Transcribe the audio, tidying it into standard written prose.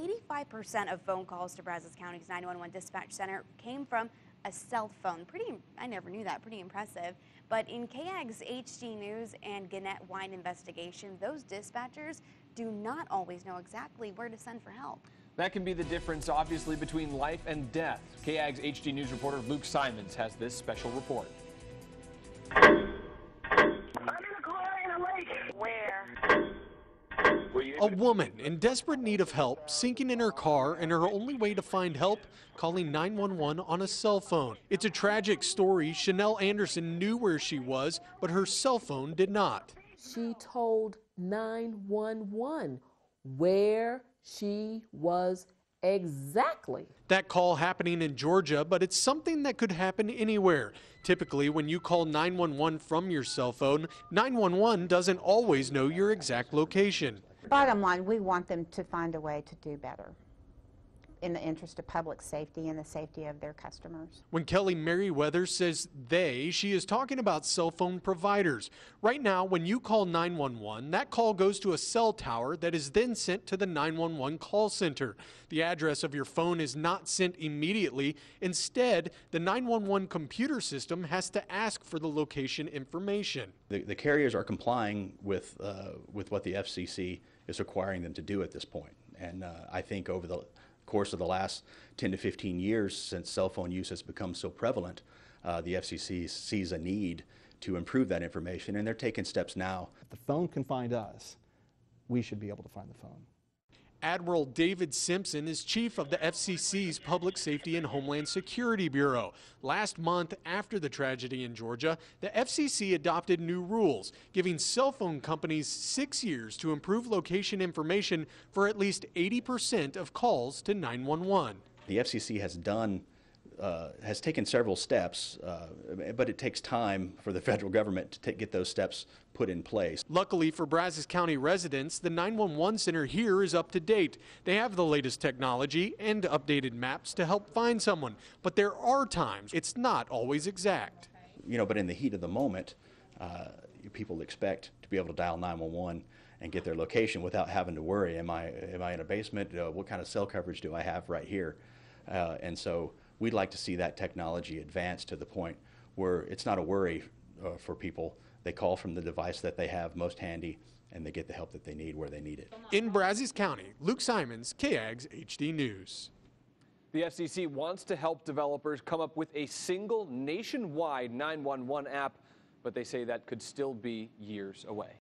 85% of phone calls to Brazos County's 911 dispatch center came from a cell phone. I never knew that, pretty impressive. But in KAGS HD News and Can911 investigation, those dispatchers do not always know exactly where to send for help. That can be the difference, obviously, between life and death. KAGS HD News reporter Luke Simons has this special report. I'm in a car in a lake. Where? A woman in desperate need of help, sinking in her car, and her only way to find help, calling 911 on a cell phone. It's a tragic story. Chanel Anderson knew where she was, but her cell phone did not. She told 911 where she was exactly. That call happening in Georgia, but it's something that could happen anywhere. Typically, when you call 911 from your cell phone, 911 doesn't always know your exact location. Bottom line, we want them to find a way to do better in the interest of public safety and the safety of their customers. When Kelly Merriweather says they, she is talking about cell phone providers. Right now, when you call 911, that call goes to a cell tower that is then sent to the 911 call center. The address of your phone is not sent immediately. Instead, the 911 computer system has to ask for the location information. The carriers are complying with what the FCC is requiring them to do at this point. And I think over the course of the last 10 to 15 years, since cell phone use has become so prevalent, the FCC sees a need to improve that information, and they're taking steps now. If the phone can find us, we should be able to find the phone. Admiral David Simpson is chief of the FCC's Public Safety and Homeland Security Bureau. Last month, after the tragedy in Georgia, the FCC adopted new rules, giving cell phone companies 6 years to improve location information for at least 80% of calls to 911. The FCC has taken several steps, but it takes time for the federal government to get those steps put in place. Luckily for Brazos County residents, the 911 center here is up to date. They have the latest technology and updated maps to help find someone, but there are times it's not always exact. You know, but in the heat of the moment, people expect to be able to dial 911 and get their location without having to worry, am I in a basement? What kind of cell coverage do I have right here? And so we'd like to see that technology advance to the point where it's not a worry for people. They call from the device that they have most handy, and they get the help that they need where they need it. In Brazos County, Luke Simons, KAGS HD News. The FCC wants to help developers come up with a single nationwide 911 app, but they say that could still be years away.